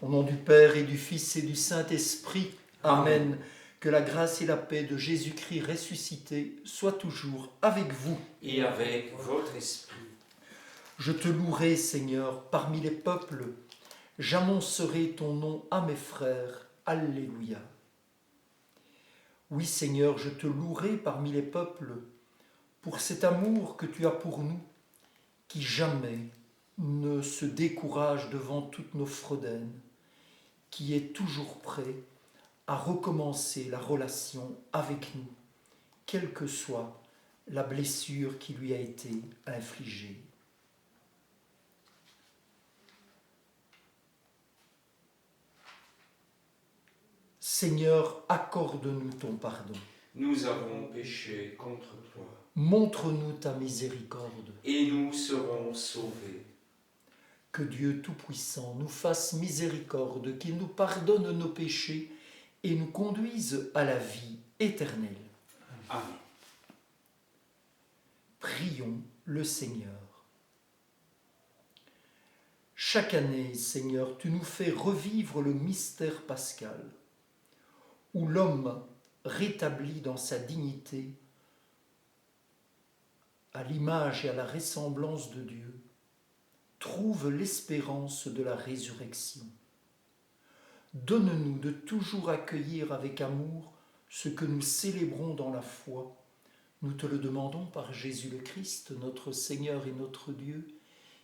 Au nom du Père et du Fils et du Saint-Esprit, Amen. Amen. Que la grâce et la paix de Jésus-Christ ressuscité soient toujours avec vous. Et avec votre esprit. Je te louerai, Seigneur, parmi les peuples. J'annoncerai ton nom à mes frères. Alléluia. Oui, Seigneur, je te louerai parmi les peuples pour cet amour que tu as pour nous, qui jamais ne se décourage devant toutes nos fredaines, qui est toujours prêt à recommencer la relation avec nous, quelle que soit la blessure qui lui a été infligée. Seigneur, accorde-nous ton pardon. Nous avons péché contre toi. Montre-nous ta miséricorde. Et nous serons sauvés. Que Dieu Tout-Puissant nous fasse miséricorde, qu'il nous pardonne nos péchés et nous conduise à la vie éternelle. Amen. Prions le Seigneur. Chaque année, Seigneur, tu nous fais revivre le mystère pascal, où l'homme, rétabli dans sa dignité, à l'image et à la ressemblance de Dieu, trouve l'espérance de la résurrection. Donne-nous de toujours accueillir avec amour ce que nous célébrons dans la foi. Nous te le demandons par Jésus le Christ, notre Seigneur et notre Dieu,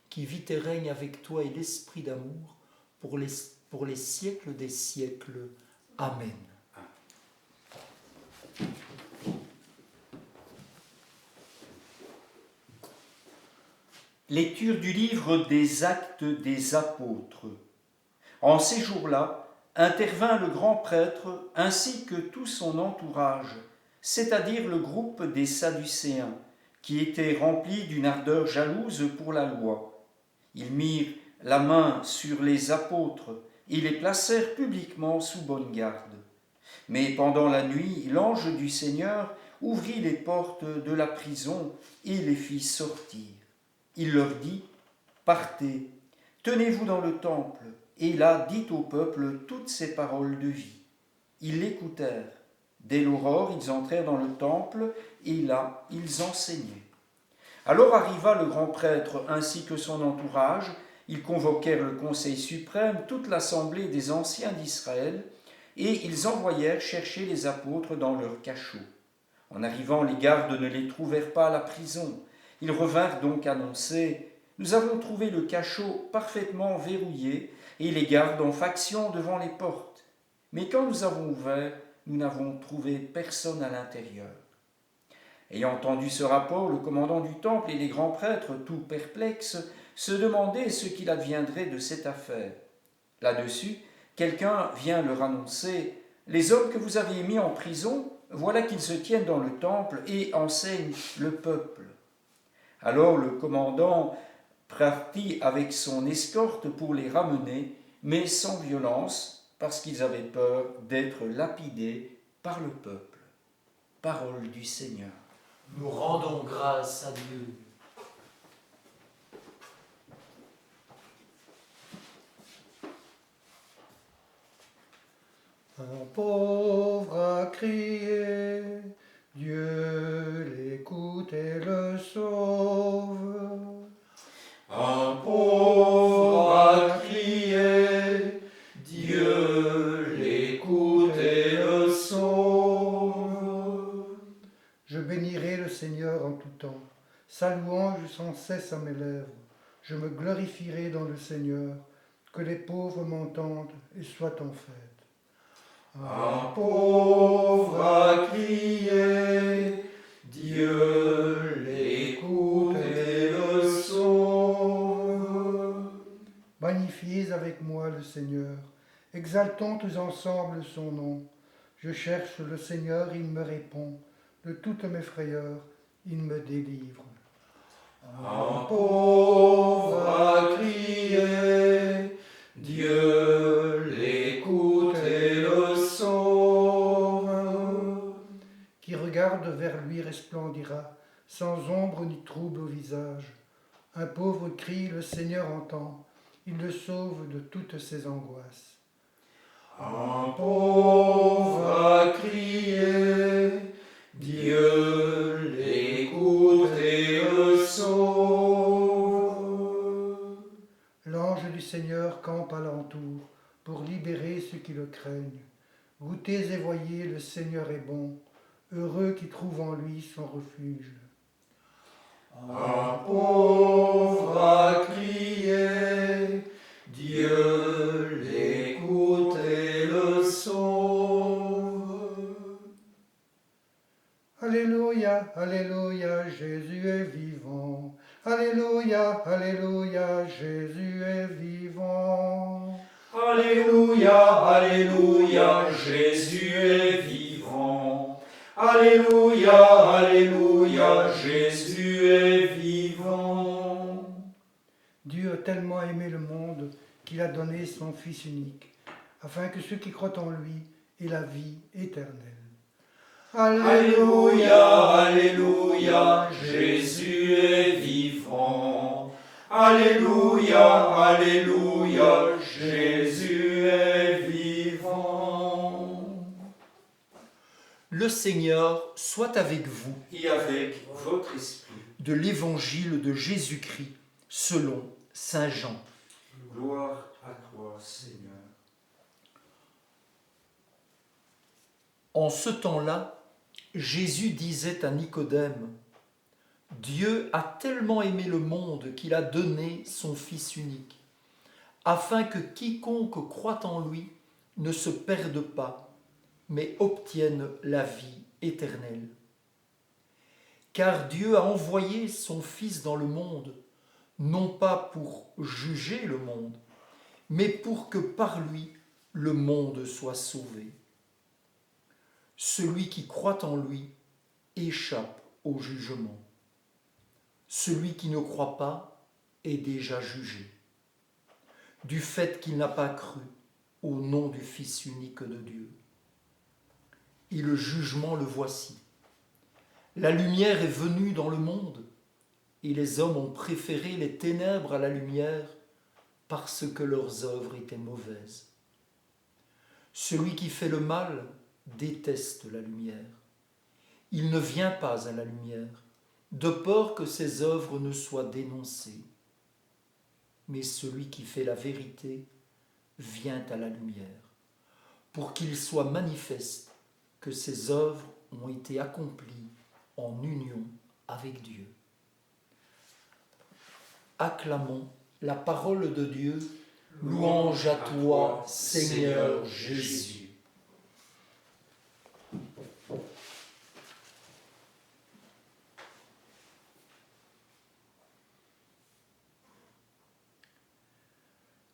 qui vit et règne avec toi et l'Esprit d'amour pour les siècles des siècles. Amen. Lecture du livre des Actes des Apôtres. En ces jours-là, intervint le grand prêtre ainsi que tout son entourage, c'est-à-dire le groupe des Sadducéens, qui étaient remplis d'une ardeur jalouse pour la loi. Ils mirent la main sur les apôtres et les placèrent publiquement sous bonne garde. Mais pendant la nuit, l'ange du Seigneur ouvrit les portes de la prison et les fit sortir. Il leur dit, « Partez, tenez-vous dans le temple, et là dites au peuple toutes ces paroles de vie. » Ils l'écoutèrent. Dès l'aurore, ils entrèrent dans le temple, et là, ils enseignaient. Alors arriva le grand prêtre ainsi que son entourage. Ils convoquèrent le conseil suprême, toute l'assemblée des anciens d'Israël, et ils envoyèrent chercher les apôtres dans leur cachot. En arrivant, les gardes ne les trouvèrent pas à la prison. Ils revinrent donc annoncer « Nous avons trouvé le cachot parfaitement verrouillé et les gardes en faction devant les portes. Mais quand nous avons ouvert, nous n'avons trouvé personne à l'intérieur. » Ayant entendu ce rapport, le commandant du temple et les grands prêtres, tout perplexes, se demandaient ce qu'il adviendrait de cette affaire. Là-dessus, quelqu'un vient leur annoncer « Les hommes que vous avez mis en prison, voilà qu'ils se tiennent dans le temple et enseignent le peuple. » Alors le commandant partit avec son escorte pour les ramener, mais sans violence, parce qu'ils avaient peur d'être lapidés par le peuple. Parole du Seigneur. Nous rendons grâce à Dieu. Un pauvre a crié, Dieu l'écoute et le sauve. Un pauvre a crié, Dieu l'écoute et le sauve. Je bénirai le Seigneur en tout temps, sa louange sans cesse à mes lèvres. Je me glorifierai dans le Seigneur, que les pauvres m'entendent et soient en fête. Un pauvre a crié, Dieu l'écoute et le sauve. Magnifiez avec moi le Seigneur, exaltons tous ensemble son nom. Je cherche le Seigneur, il me répond. De toutes mes frayeurs, il me délivre. Un pauvre a crié, Dieu l'écoute et le sauve. Qui regarde vers lui resplendira, sans ombre ni trouble au visage. Un pauvre cri, le Seigneur entend. il le sauve de toutes ses angoisses. Un pauvre a crié, Dieu l'écoute et le sauve. L'ange du Seigneur campe alentour pour libérer ceux qui le craignent. Goûtez et voyez, le Seigneur est bon, heureux qui trouve en lui son refuge. Un pauvre a crié, Dieu l'écoute et le sauve. Alléluia, Alléluia, Jésus est vivant. Alléluia, Alléluia, Jésus est vivant. Alléluia, Alléluia, Jésus est vivant. Alléluia, Alléluia, Jésus est vivant. Dieu a tellement aimé le monde qu'il a donné son Fils unique, afin que ceux qui croient en lui aient la vie éternelle. Alléluia, Alléluia, Jésus est vivant. Alléluia, Alléluia, Jésus est vivant. Le Seigneur soit avec vous. Et avec votre esprit. De l'Évangile de Jésus-Christ selon saint Jean. Gloire à toi, Seigneur. En ce temps-là, Jésus disait à Nicodème, « Dieu a tellement aimé le monde qu'il a donné son Fils unique, afin que quiconque croit en lui ne se perde pas, mais obtienne la vie éternelle. Car Dieu a envoyé son Fils dans le monde, non pas pour juger le monde, mais pour que par lui le monde soit sauvé. Celui qui croit en lui échappe au jugement. Celui qui ne croit pas est déjà jugé, du fait qu'il n'a pas cru au nom du Fils unique de Dieu. Et le jugement le voici. La lumière est venue dans le monde, et les hommes ont préféré les ténèbres à la lumière parce que leurs œuvres étaient mauvaises. Celui qui fait le mal déteste la lumière. Il ne vient pas à la lumière, de peur que ses œuvres ne soient dénoncées. Mais celui qui fait la vérité vient à la lumière, pour qu'il soit manifeste que ses œuvres ont été accomplies en union avec Dieu. Acclamons la parole de Dieu. Louange à toi, Seigneur Jésus.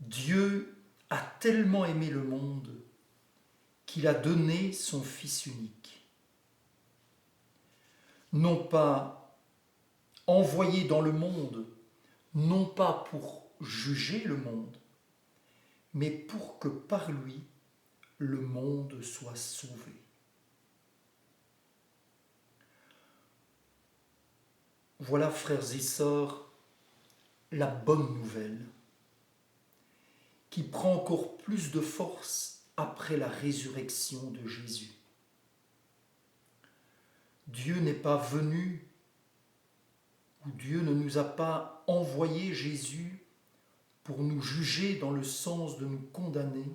Dieu a tellement aimé le monde qu'il a donné son Fils unique. Non pas envoyé dans le monde, non pas pour juger le monde, mais pour que par lui, le monde soit sauvé. Voilà, frères et sœurs, la bonne nouvelle qui prend encore plus de force après la résurrection de Jésus. Dieu n'est pas venu, ou Dieu ne nous a pas envoyé Jésus pour nous juger dans le sens de nous condamner,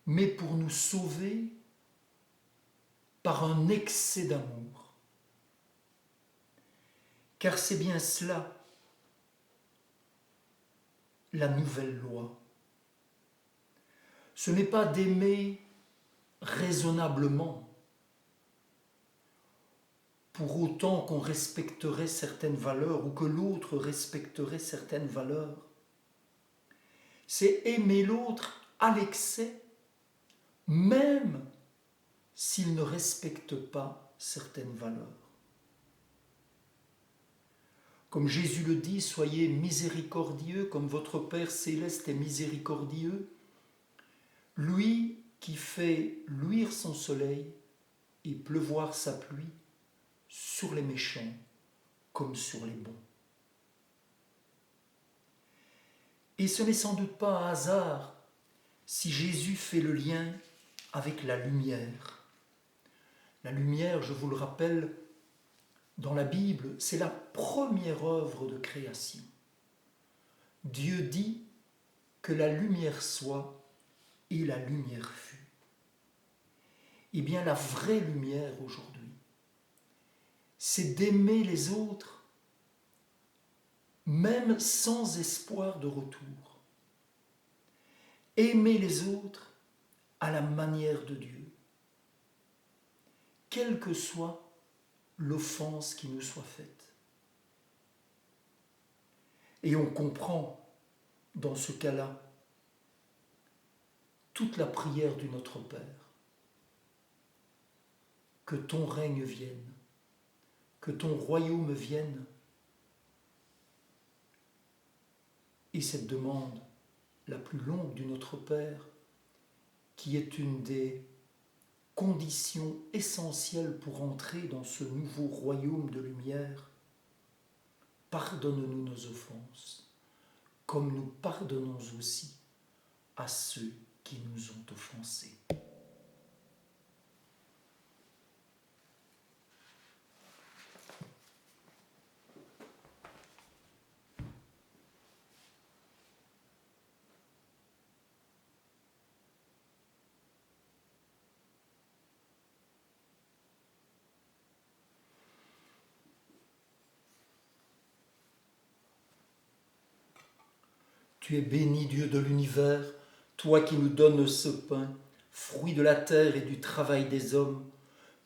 mais pour nous sauver par un excès d'amour. Car c'est bien cela, la nouvelle loi. Ce n'est pas d'aimer raisonnablement, pour autant qu'on respecterait certaines valeurs ou que l'autre respecterait certaines valeurs. C'est aimer l'autre à l'excès, même s'il ne respecte pas certaines valeurs. Comme Jésus le dit, soyez miséricordieux comme votre Père céleste est miséricordieux. Lui qui fait luire son soleil et pleuvoir sa pluie sur les méchants comme sur les bons. Et ce n'est sans doute pas un hasard si Jésus fait le lien avec la lumière. La lumière, je vous le rappelle, dans la Bible, c'est la première œuvre de création. Dieu dit que la lumière soit et la lumière fut. Eh bien, la vraie lumière aujourd'hui, c'est d'aimer les autres, même sans espoir de retour. Aimer les autres à la manière de Dieu, quelle que soit l'offense qui nous soit faite. Et on comprend dans ce cas-là toute la prière du Notre Père. Que ton règne vienne, que ton royaume vienne. Et cette demande la plus longue du Notre Père, qui est une des conditions essentielles pour entrer dans ce nouveau royaume de lumière, pardonne-nous nos offenses, comme nous pardonnons aussi à ceux qui nous ont offensés. Tu es béni, Dieu de l'univers, toi qui nous donnes ce pain, fruit de la terre et du travail des hommes.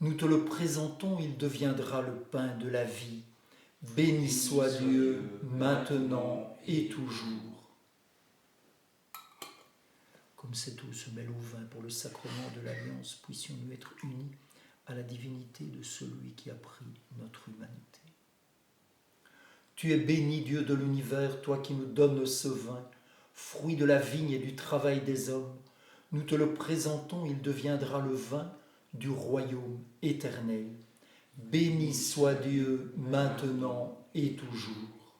Nous te le présentons, il deviendra le pain de la vie. Béni soit Dieu, maintenant et toujours. Comme cette eau se mêle au vin pour le sacrement de l'Alliance, puissions-nous être unis à la divinité de celui qui a pris notre humanité. Tu es béni, Dieu de l'univers, toi qui nous donnes ce vin, fruit de la vigne et du travail des hommes. Nous te le présentons, il deviendra le vin du royaume éternel. Béni soit Dieu, maintenant et toujours.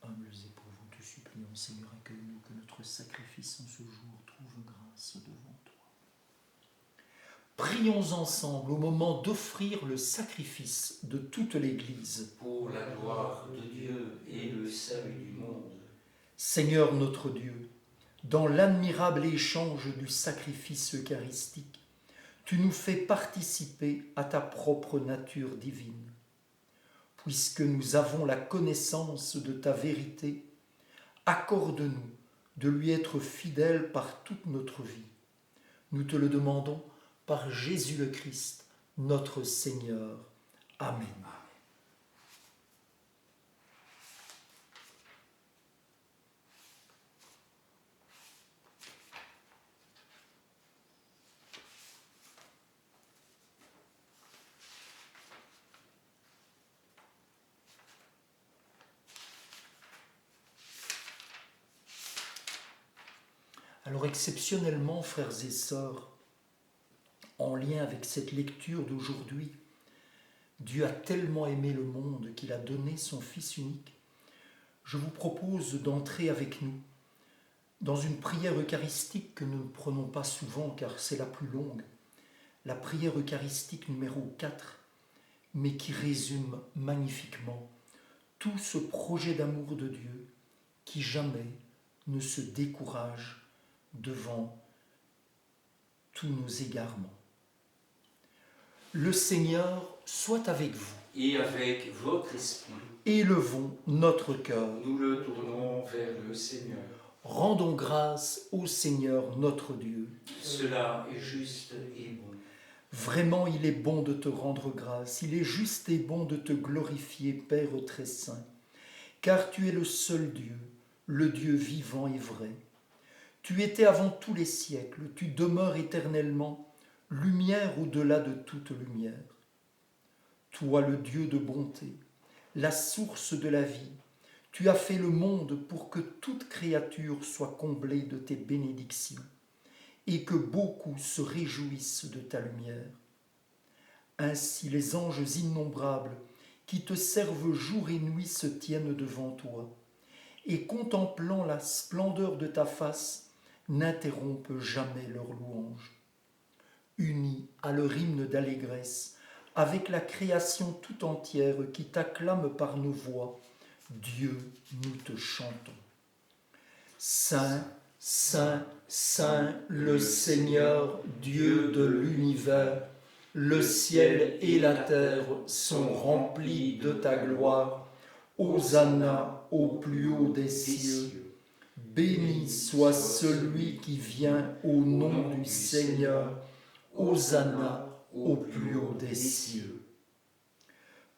Humbles éprouvons, te supplions, Seigneur, accueille-nous, que notre sacrifice en ce jour trouve grâce devant toi. Prions ensemble au moment d'offrir le sacrifice de toute l'Église. Pour la gloire de Dieu et le salut du monde. Seigneur notre Dieu, dans l'admirable échange du sacrifice eucharistique, tu nous fais participer à ta propre nature divine. Puisque nous avons la connaissance de ta vérité, accorde-nous de lui être fidèles par toute notre vie. Nous te le demandons par Jésus le Christ, notre Seigneur. Amen. Alors exceptionnellement, frères et sœurs, en lien avec cette lecture d'aujourd'hui, Dieu a tellement aimé le monde qu'il a donné son Fils unique. Je vous propose d'entrer avec nous dans une prière eucharistique que nous ne prenons pas souvent car c'est la plus longue, la prière eucharistique numéro 4, mais qui résume magnifiquement tout ce projet d'amour de Dieu qui jamais ne se décourage devant tous nos égarements. Le Seigneur soit avec vous. Et avec votre esprit, Élevons notre cœur. nous le tournons vers le Seigneur. Rendons grâce au Seigneur notre Dieu. Cela est juste et bon. Vraiment, il est bon de te rendre grâce, il est juste et bon de te glorifier, Père très saint, car tu es le seul Dieu, le Dieu vivant et vrai. Tu étais avant tous les siècles, tu demeures éternellement, lumière au-delà de toute lumière. Toi, le Dieu de bonté, la source de la vie, tu as fait le monde pour que toute créature soit comblée de tes bénédictions et que beaucoup se réjouissent de ta lumière. Ainsi les anges innombrables qui te servent jour et nuit se tiennent devant toi, et contemplant la splendeur de ta face, n'interrompent jamais leur louange. Unis à leur hymne d'allégresse, avec la création tout entière qui t'acclame par nos voix, Dieu, nous te chantons. Saint, Saint, Saint, le Seigneur, Dieu de l'univers, le ciel et la terre sont remplis de ta gloire. Hosanna au plus haut des cieux. Béni soit celui qui vient au nom du Seigneur. Hosanna au plus haut des cieux.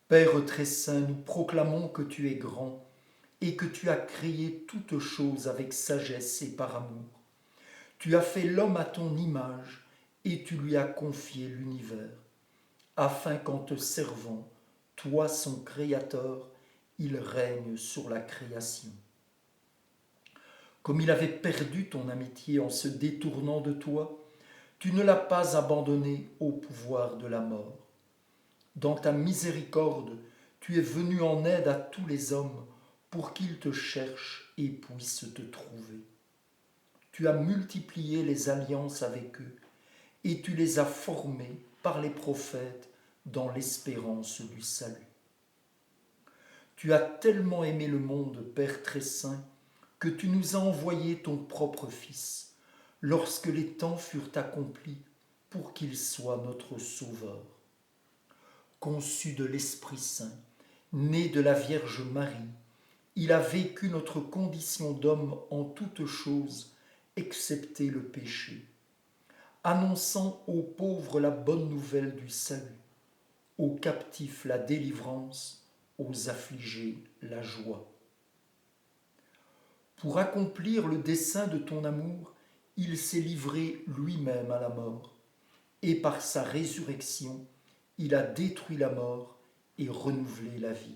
Père très saint, nous proclamons que tu es grand et que tu as créé toutes choses avec sagesse et par amour. Tu as fait l'homme à ton image et tu lui as confié l'univers, afin qu'en te servant, toi son Créateur, il règne sur la création. Comme il avait perdu ton amitié en se détournant de toi, tu ne l'as pas abandonné au pouvoir de la mort. Dans ta miséricorde, tu es venu en aide à tous les hommes pour qu'ils te cherchent et puissent te trouver. Tu as multiplié les alliances avec eux et tu les as formés par les prophètes dans l'espérance du salut. Tu as tellement aimé le monde, Père très saint, que tu nous as envoyé ton propre Fils, lorsque les temps furent accomplis, pour qu'il soit notre Sauveur. Conçu de l'Esprit Saint, né de la Vierge Marie, il a vécu notre condition d'homme en toutes choses, excepté le péché, annonçant aux pauvres la bonne nouvelle du salut, aux captifs la délivrance, aux affligés la joie. Pour accomplir le dessein de ton amour, il s'est livré lui-même à la mort, et par sa résurrection, il a détruit la mort et renouvelé la vie.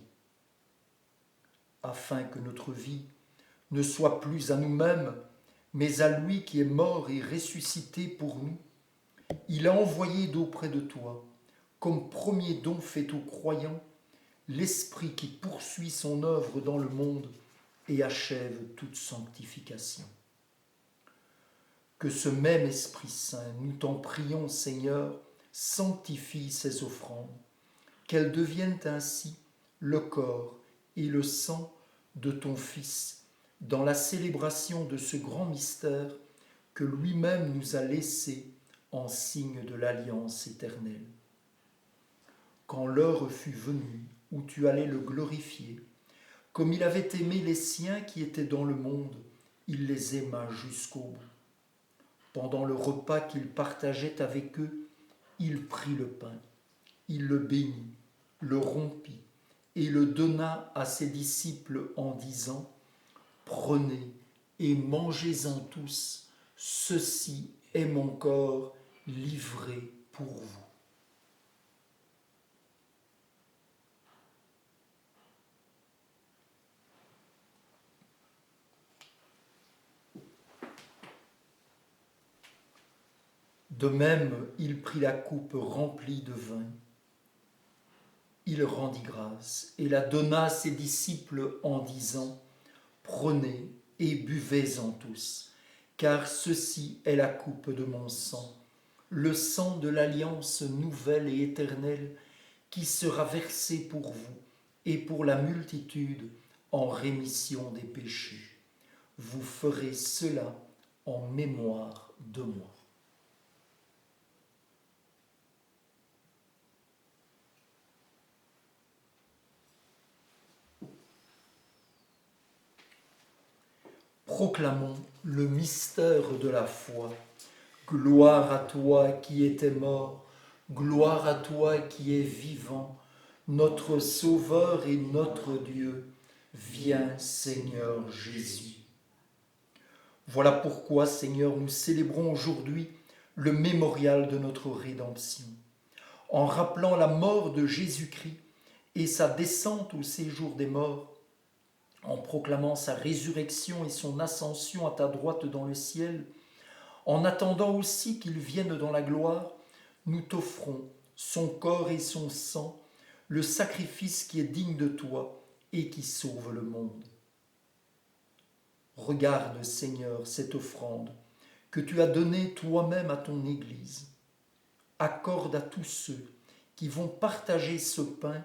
Afin que notre vie ne soit plus à nous-mêmes, mais à lui qui est mort et ressuscité pour nous, il a envoyé d'auprès de toi, comme premier don fait aux croyants, l'Esprit qui poursuit son œuvre dans le monde et achève toute sanctification. Que ce même Esprit Saint, nous t'en prions, Seigneur, sanctifie ces offrandes, qu'elles deviennent ainsi le corps et le sang de ton Fils, dans la célébration de ce grand mystère que lui-même nous a laissé en signe de l'alliance éternelle. Quand l'heure fut venue où tu allais le glorifier, comme il avait aimé les siens qui étaient dans le monde, il les aima jusqu'au bout. Pendant le repas qu'il partageait avec eux, il prit le pain, il le bénit, le rompit et le donna à ses disciples en disant : « Prenez et mangez-en tous, ceci est mon corps livré pour vous. » De même, il prit la coupe remplie de vin. Il rendit grâce et la donna à ses disciples en disant : « Prenez et buvez-en tous, car ceci est la coupe de mon sang, le sang de l'alliance nouvelle et éternelle qui sera versé pour vous et pour la multitude en rémission des péchés. Vous ferez cela en mémoire de moi. » Proclamons le mystère de la foi. Gloire à toi qui étais mort, gloire à toi qui es vivant, notre Sauveur et notre Dieu. Viens, Seigneur Jésus. Voilà pourquoi, Seigneur, nous célébrons aujourd'hui le mémorial de notre rédemption, en rappelant la mort de Jésus-Christ et sa descente au séjour des morts, en proclamant sa résurrection et son ascension à ta droite dans le ciel, en attendant aussi qu'il vienne dans la gloire, nous t'offrons son corps et son sang le sacrifice qui est digne de toi et qui sauve le monde. Regarde, Seigneur, cette offrande que tu as donnée toi-même à ton Église. Accorde à tous ceux qui vont partager ce pain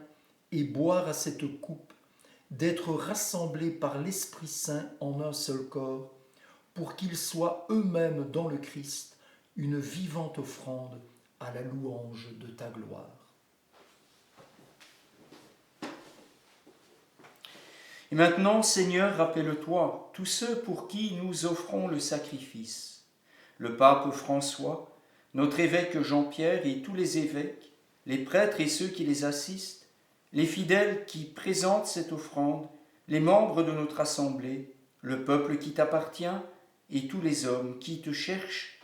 et boire à cette coupe d'être rassemblés par l'Esprit Saint en un seul corps, pour qu'ils soient eux-mêmes dans le Christ une vivante offrande à la louange de ta gloire. Et maintenant, Seigneur, rappelle-toi tous ceux pour qui nous offrons le sacrifice. Le pape François, notre évêque Jean-Pierre et tous les évêques, les prêtres et ceux qui les assistent, les fidèles qui présentent cette offrande, les membres de notre assemblée, le peuple qui t'appartient et tous les hommes qui te cherchent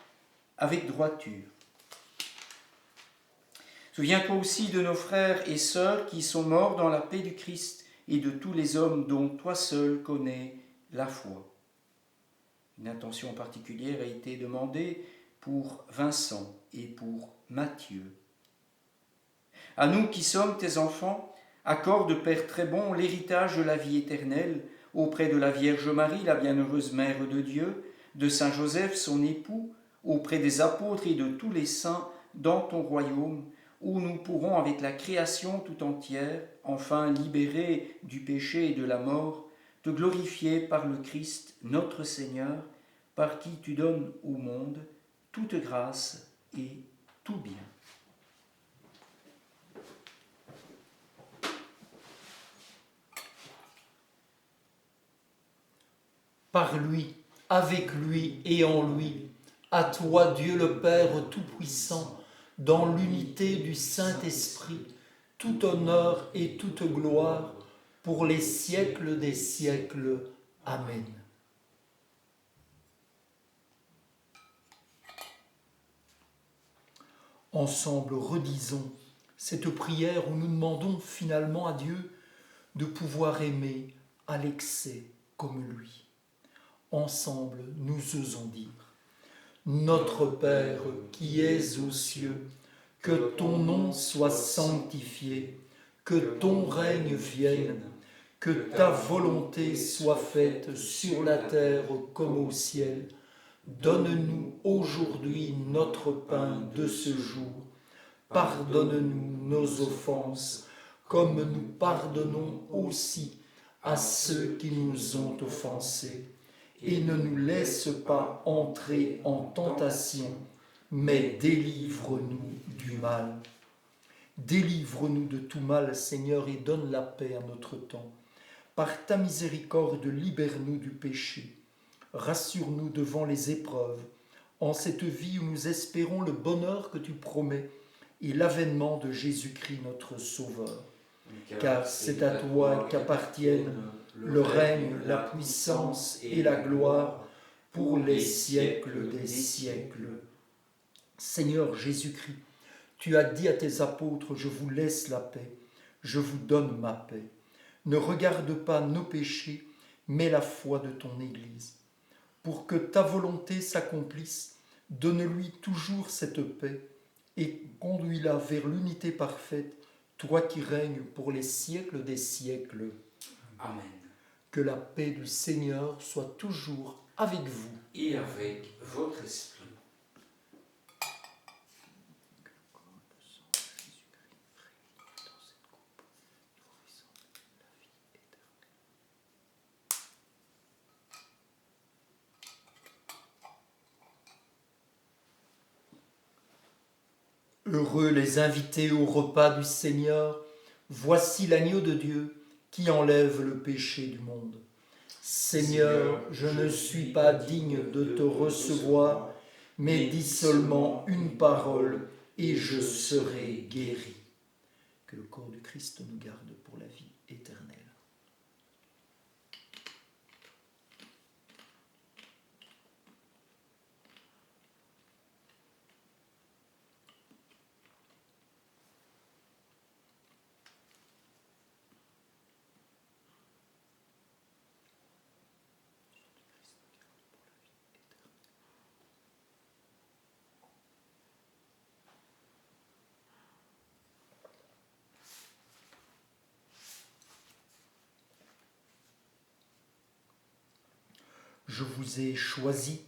avec droiture. Souviens-toi aussi de nos frères et sœurs qui sont morts dans la paix du Christ et de tous les hommes dont toi seul connais la foi. Une attention particulière a été demandée pour Vincent et pour Matthieu. À nous qui sommes tes enfants, accorde, Père très bon, l'héritage de la vie éternelle auprès de la Vierge Marie, la bienheureuse Mère de Dieu, de Saint Joseph, son époux, auprès des apôtres et de tous les saints dans ton royaume, où nous pourrons, avec la création tout entière, enfin libérés du péché et de la mort, te glorifier par le Christ, notre Seigneur, par qui tu donnes au monde toute grâce et tout bien. Par lui, avec lui et en lui, à toi Dieu le Père Tout-Puissant, dans l'unité du Saint-Esprit, tout honneur et toute gloire, pour les siècles des siècles. Amen. Ensemble, redisons cette prière où nous demandons finalement à Dieu de pouvoir aimer à l'excès comme lui. Ensemble, nous osons dire: Notre Père qui es aux cieux, que ton nom soit sanctifié, que ton règne vienne, que ta volonté soit faite sur la terre comme au ciel. Donne-nous aujourd'hui notre pain de ce jour. Pardonne-nous nos offenses, comme nous pardonnons aussi à ceux qui nous ont offensés. Et ne nous laisse pas entrer en tentation, mais délivre-nous du mal. Délivre-nous de tout mal, Seigneur, et donne la paix à notre temps. Par ta miséricorde, libère-nous du péché. Rassure-nous devant les épreuves, en cette vie où nous espérons le bonheur que tu promets et l'avènement de Jésus-Christ notre Sauveur. Car c'est à toi qu'appartiennent le règne, la puissance et la gloire pour les siècles des siècles. Seigneur Jésus-Christ, tu as dit à tes apôtres: je vous laisse la paix, je vous donne ma paix. Ne regarde pas nos péchés, mais la foi de ton Église. Pour que ta volonté s'accomplisse, donne-lui toujours cette paix et conduis-la vers l'unité parfaite, toi qui règnes pour les siècles des siècles. Amen. Que la paix du Seigneur soit toujours avec vous. Et avec votre esprit. Heureux les invités au repas du Seigneur, voici l'agneau de Dieu qui enlève le péché du monde. Seigneur, je ne suis pas digne de te recevoir, mais dis seulement une parole et je serai guéri. Que le corps du Christ nous garde pour la vie éternelle. Je vous ai choisi,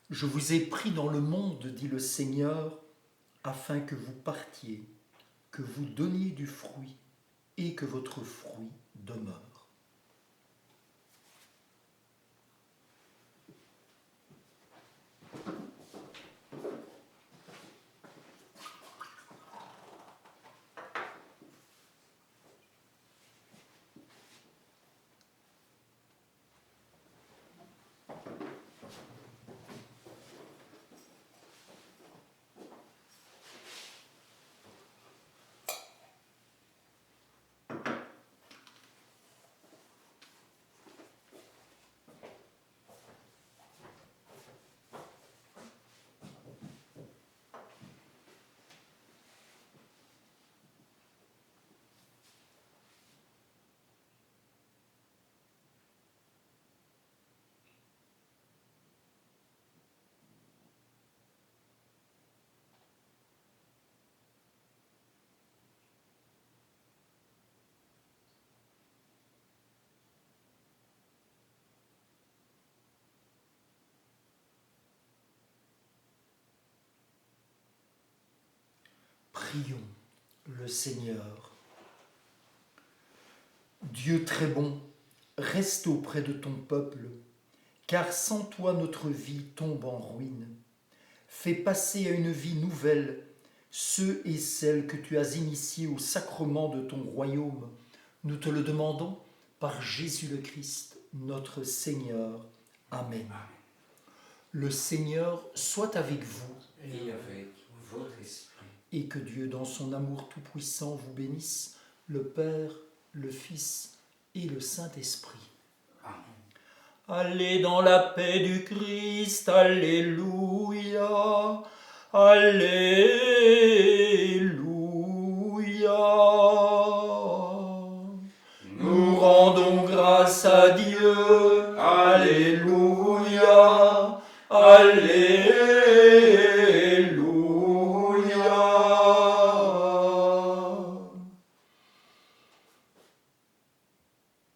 je vous ai pris dans le monde, dit le Seigneur, afin que vous partiez, que vous donniez du fruit et que votre fruit demeure. Prions le Seigneur. Dieu très bon, reste auprès de ton peuple, car sans toi notre vie tombe en ruine. Fais passer à une vie nouvelle ceux et celles que tu as initiés au sacrement de ton royaume. Nous te le demandons par Jésus le Christ, notre Seigneur. Amen. Le Seigneur soit avec vous. Et avec votre esprit. Et que Dieu, dans son amour tout-puissant, vous bénisse, le Père, le Fils et le Saint-Esprit. Amen. Allez dans la paix du Christ, Alléluia, Alléluia. Nous rendons grâce à Dieu, Alléluia.